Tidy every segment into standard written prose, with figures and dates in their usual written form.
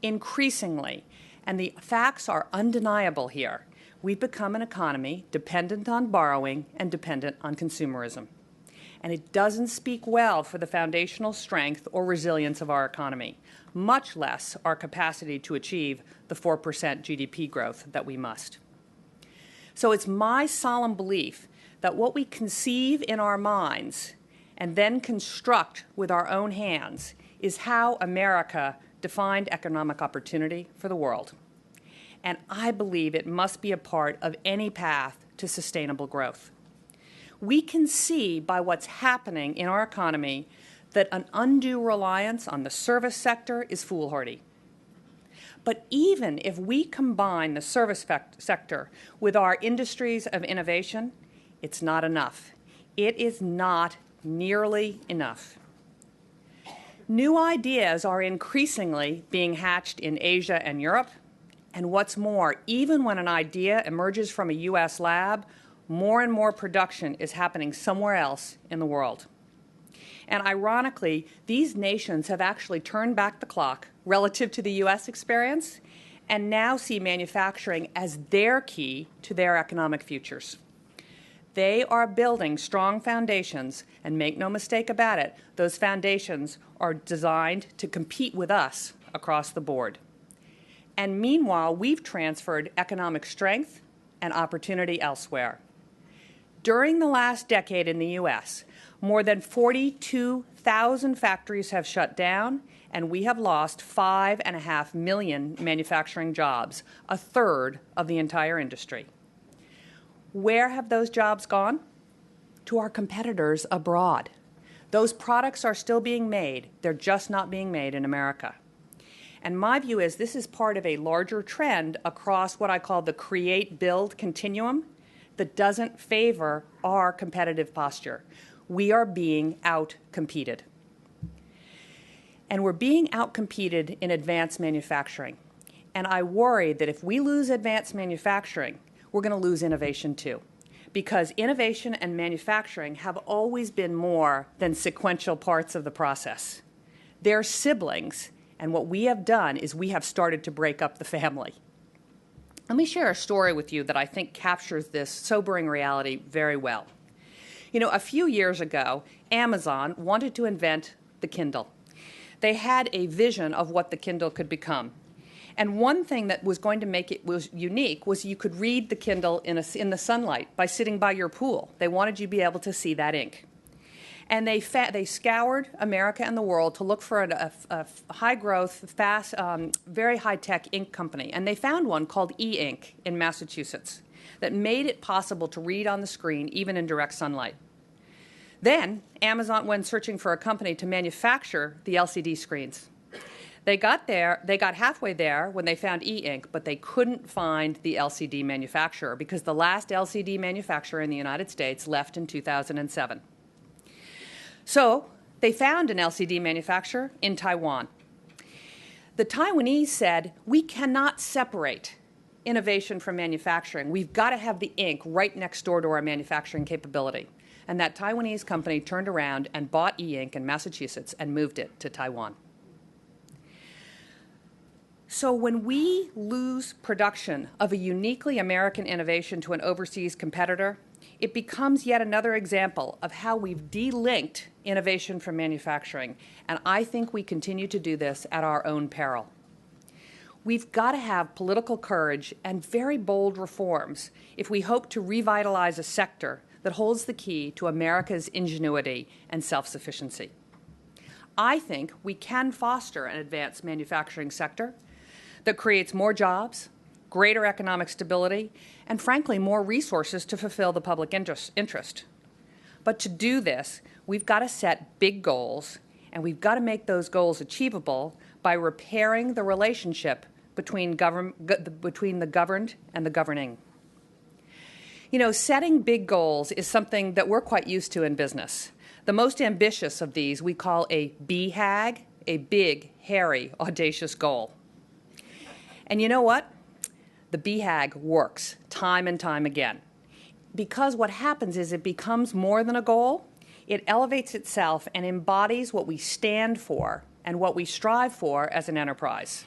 Increasingly, and the facts are undeniable here, we've become an economy dependent on borrowing and dependent on consumerism. And it doesn't speak well for the foundational strength or resilience of our economy, much less our capacity to achieve the 4% GDP growth that we must. So it's my solemn belief that what we conceive in our minds and then construct with our own hands is how America defined economic opportunity for the world. And I believe it must be a part of any path to sustainable growth. We can see by what's happening in our economy that an undue reliance on the service sector is foolhardy. But even if we combine the service sector with our industries of innovation, it's not enough. It is not nearly enough. New ideas are increasingly being hatched in Asia and Europe. And what's more, even when an idea emerges from a U.S. lab, more and more production is happening somewhere else in the world. And ironically, these nations have actually turned back the clock relative to the U.S. experience and now see manufacturing as their key to their economic futures. They are building strong foundations, and make no mistake about it, those foundations are designed to compete with us across the board. And meanwhile, we've transferred economic strength and opportunity elsewhere. During the last decade in the U.S., more than 42,000 factories have shut down, and we have lost 5.5 million manufacturing jobs, a third of the entire industry. Where have those jobs gone? To our competitors abroad. Those products are still being made. They're just not being made in America. And my view is this is part of a larger trend across what I call the create-build continuum that doesn't favor our competitive posture. We are being out-competed. And we're being out-competed in advanced manufacturing. And I worry that if we lose advanced manufacturing, we're going to lose innovation too. Because innovation and manufacturing have always been more than sequential parts of the process. They're siblings, and what we have done is we have started to break up the family. Let me share a story with you that I think captures this sobering reality very well. You know, a few years ago, Amazon wanted to invent the Kindle. They had a vision of what the Kindle could become. And one thing that was going to make it was unique was you could read the Kindle in the sunlight by sitting by your pool. They wanted you to be able to see that ink. And they scoured America and the world to look for a high-growth, fast, very high-tech ink company. And they found one called E-Ink in Massachusetts that made it possible to read on the screen even in direct sunlight. Then Amazon went searching for a company to manufacture the LCD screens. They got halfway there when they found E-Ink, but they couldn't find the LCD manufacturer because the last LCD manufacturer in the United States left in 2007. So they found an LCD manufacturer in Taiwan. The Taiwanese said, we cannot separate innovation from manufacturing. We've got to have the ink right next door to our manufacturing capability. And that Taiwanese company turned around and bought E-Ink in Massachusetts and moved it to Taiwan. So when we lose production of a uniquely American innovation to an overseas competitor, it becomes yet another example of how we've delinked innovation from manufacturing. And I think we continue to do this at our own peril. We've got to have political courage and very bold reforms if we hope to revitalize a sector that holds the key to America's ingenuity and self-sufficiency. I think we can foster an advanced manufacturing sector that creates more jobs, greater economic stability, and frankly, more resources to fulfill the public interest. But to do this, we've got to set big goals, and we've got to make those goals achievable by repairing the relationship between the governed and the governing. You know, setting big goals is something that we're quite used to in business. The most ambitious of these we call a BHAG, a big, hairy, audacious goal. And you know what? The BHAG works time and time again. Because what happens is it becomes more than a goal. It elevates itself and embodies what we stand for and what we strive for as an enterprise.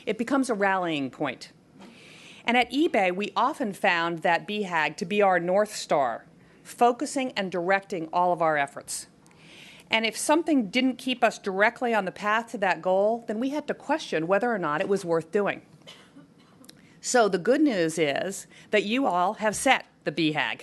It becomes a rallying point. And at eBay, we often found that BHAG to be our North Star, focusing and directing all of our efforts. And if something didn't keep us directly on the path to that goal, then we had to question whether or not it was worth doing. So the good news is that you all have set the BHAG,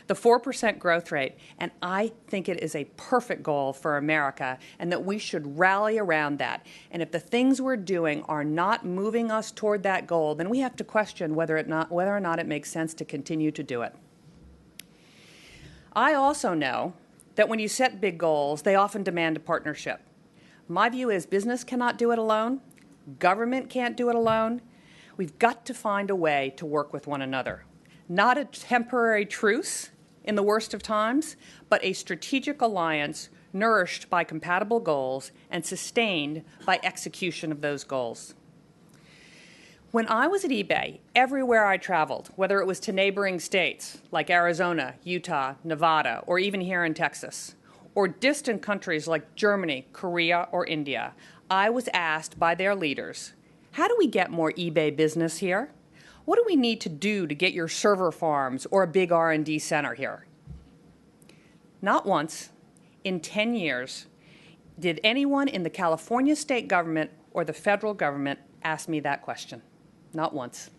the 4% growth rate, and I think it is a perfect goal for America and that we should rally around that. And if the things we're doing are not moving us toward that goal, then we have to question whether or not it makes sense to continue to do it. I also know that when you set big goals, they often demand a partnership. My view is business cannot do it alone. Government can't do it alone. We've got to find a way to work with one another. Not a temporary truce in the worst of times, but a strategic alliance nourished by compatible goals and sustained by execution of those goals. When I was at eBay, everywhere I traveled, whether it was to neighboring states like Arizona, Utah, Nevada, or even here in Texas, or distant countries like Germany, Korea, or India, I was asked by their leaders, how do we get more eBay business here? What do we need to do to get your server farms or a big R&D center here? Not once in 10 years did anyone in the California state government or the federal government ask me that question. Not once.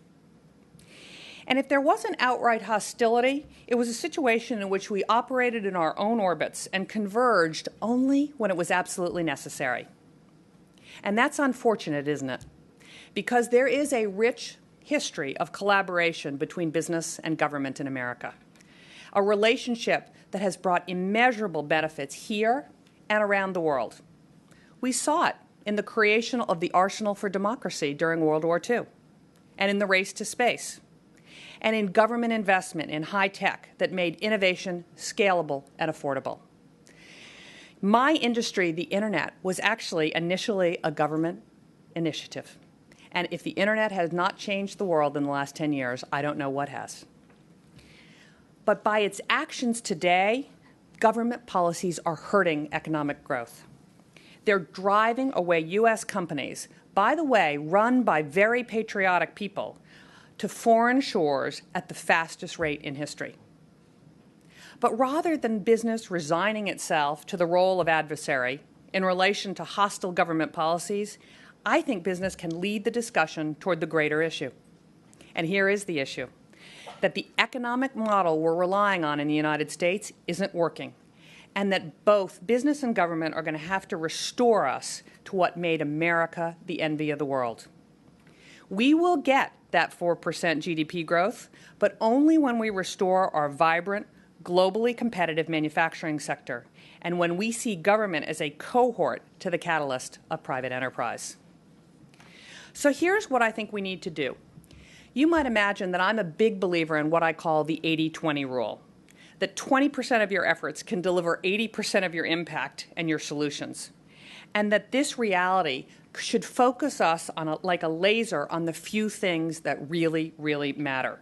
And if there wasn't outright hostility, it was a situation in which we operated in our own orbits and converged only when it was absolutely necessary. And that's unfortunate, isn't it? Because there is a rich history of collaboration between business and government in America, a relationship that has brought immeasurable benefits here and around the world. We saw it in the creation of the Arsenal for Democracy during World War II, and in the race to space, and in government investment in high tech that made innovation scalable and affordable. My industry, the Internet, was actually initially a government initiative. And if the Internet has not changed the world in the last 10 years, I don't know what has. But by its actions today, government policies are hurting economic growth. They're driving away U.S. companies, by the way, run by very patriotic people, to foreign shores at the fastest rate in history. But rather than business resigning itself to the role of adversary in relation to hostile government policies, I think business can lead the discussion toward the greater issue. And here is the issue, that the economic model we're relying on in the United States isn't working, and that both business and government are going to have to restore us to what made America the envy of the world. We will get that 4% GDP growth, but only when we restore our vibrant, globally competitive manufacturing sector, and when we see government as a cohort to the catalyst of private enterprise. So here's what I think we need to do. You might imagine that I'm a big believer in what I call the 80-20 rule, that 20% of your efforts can deliver 80% of your impact and your solutions, and that this reality should focus us on like a laser on the few things that really, really matter.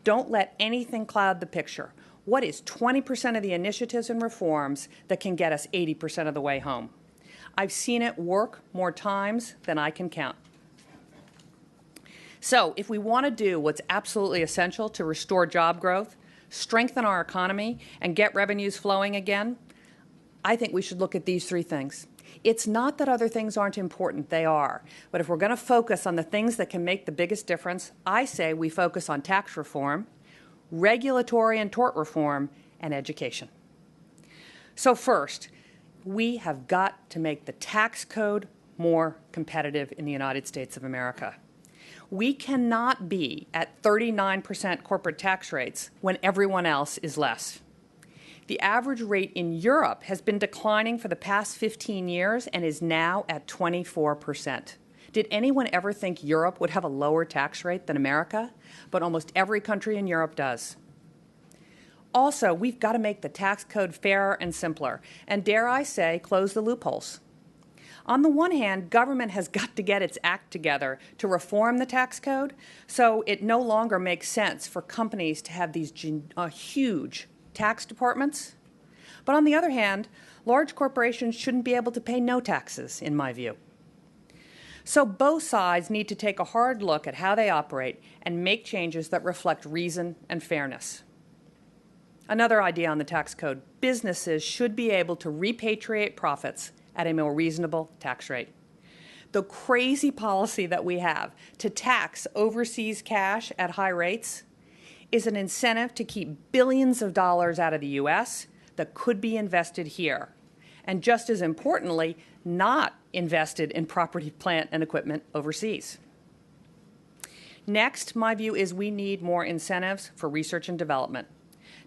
Don't let anything cloud the picture. What is 20% of the initiatives and reforms that can get us 80% of the way home? I've seen it work more times than I can count. So if we want to do what's absolutely essential to restore job growth, strengthen our economy, and get revenues flowing again, I think we should look at these three things. It's not that other things aren't important, they are. But if we're going to focus on the things that can make the biggest difference, I say we focus on tax reform, regulatory and tort reform, and education. So first, we have got to make the tax code more competitive in the United States of America. We cannot be at 39% corporate tax rates when everyone else is less. The average rate in Europe has been declining for the past 15 years and is now at 24%. Did anyone ever think Europe would have a lower tax rate than America? But almost every country in Europe does. Also, we've got to make the tax code fairer and simpler, and dare I say, close the loopholes. On the one hand, government has got to get its act together to reform the tax code, so it no longer makes sense for companies to have these huge tax departments. But on the other hand, large corporations shouldn't be able to pay no taxes, in my view. So both sides need to take a hard look at how they operate and make changes that reflect reason and fairness. Another idea on the tax code: businesses should be able to repatriate profits at a more reasonable tax rate. The crazy policy that we have to tax overseas cash at high rates is an incentive to keep billions of dollars out of the U.S. that could be invested here, and just as importantly, not invested in property, plant, and equipment overseas. Next, my view is we need more incentives for research and development.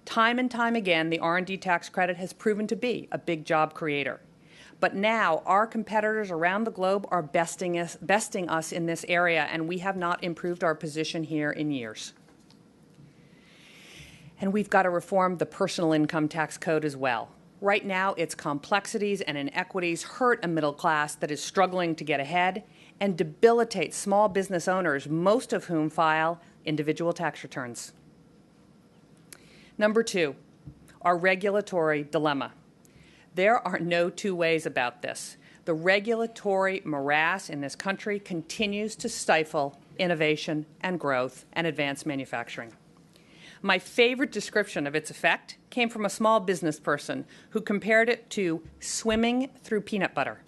Time and time again, the R&D tax credit has proven to be a big job creator. But now our competitors around the globe are besting us in this area, and we have not improved our position here in years. And we've got to reform the personal income tax code as well. Right now, its complexities and inequities hurt a middle class that is struggling to get ahead and debilitate small business owners, most of whom file individual tax returns. Number two, our regulatory dilemma. There are no two ways about this. The regulatory morass in this country continues to stifle innovation and growth and advanced manufacturing. My favorite description of its effect came from a small business person who compared it to swimming through peanut butter.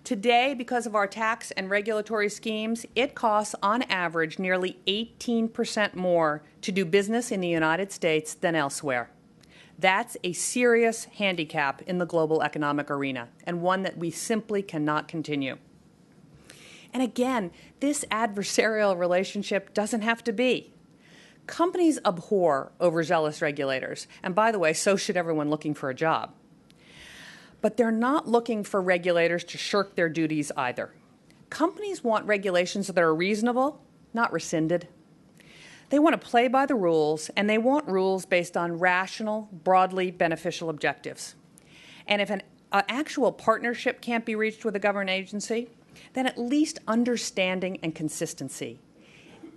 Today, because of our tax and regulatory schemes, it costs on average nearly 18% more to do business in the United States than elsewhere. That's a serious handicap in the global economic arena, and one that we simply cannot continue. And again, this adversarial relationship doesn't have to be. Companies abhor overzealous regulators, and by the way, so should everyone looking for a job. But they're not looking for regulators to shirk their duties either. Companies want regulations that are reasonable, not rescinded. They want to play by the rules, and they want rules based on rational, broadly beneficial objectives. And if an actual partnership can't be reached with a government agency, then at least understanding and consistency.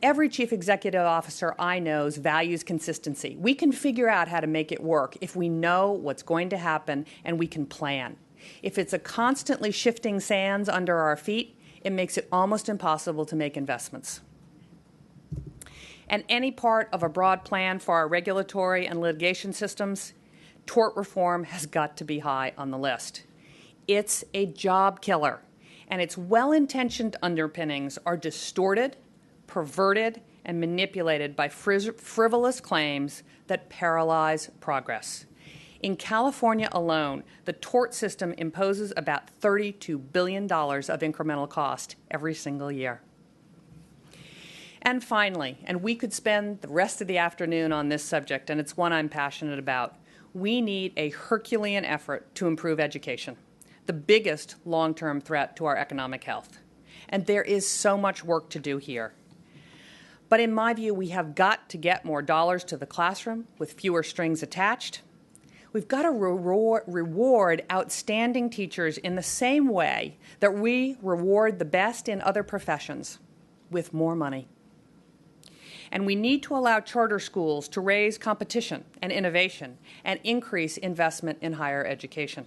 Every chief executive officer I know values consistency. We can figure out how to make it work if we know what's going to happen and we can plan. If it's a constantly shifting sands under our feet, it makes it almost impossible to make investments. And any part of a broad plan for our regulatory and litigation systems, tort reform has got to be high on the list. It's a job killer, and its well-intentioned underpinnings are distorted, perverted, and manipulated by frivolous claims that paralyze progress. In California alone, the tort system imposes about $32 billion of incremental cost every single year. And finally, and we could spend the rest of the afternoon on this subject, and it's one I'm passionate about, we need a Herculean effort to improve education, the biggest long-term threat to our economic health. And there is so much work to do here. But in my view, we have got to get more dollars to the classroom with fewer strings attached. We've got to reward outstanding teachers in the same way that we reward the best in other professions, with more money. And we need to allow charter schools to raise competition and innovation and increase investment in higher education.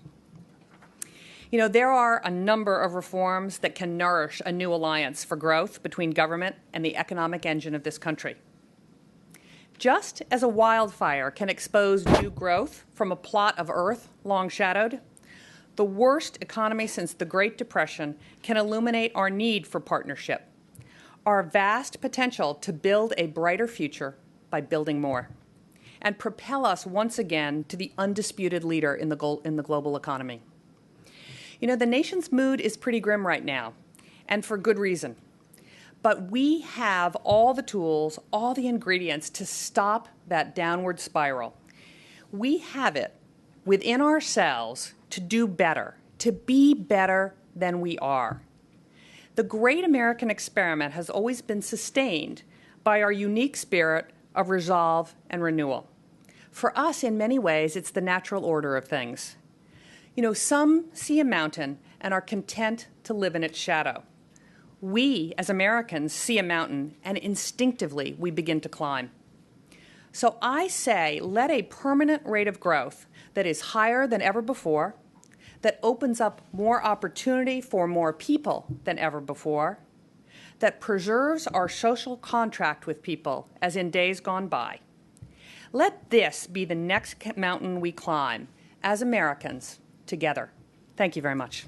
You know, there are a number of reforms that can nourish a new alliance for growth between government and the economic engine of this country. Just as a wildfire can expose new growth from a plot of earth long shadowed, the worst economy since the Great Depression can illuminate our need for partnership, our vast potential to build a brighter future by building more, and propel us once again to the undisputed leader in the global economy. You know, the nation's mood is pretty grim right now, and for good reason. But we have all the tools, all the ingredients to stop that downward spiral. We have it within ourselves to do better, to be better than we are. The great American experiment has always been sustained by our unique spirit of resolve and renewal. For us, in many ways, it's the natural order of things. You know, some see a mountain and are content to live in its shadow. We, as Americans, see a mountain and instinctively we begin to climb. So I say, let a permanent rate of growth that is higher than ever before, that opens up more opportunity for more people than ever before, that preserves our social contract with people as in days gone by. Let this be the next mountain we climb as Americans together. Thank you very much.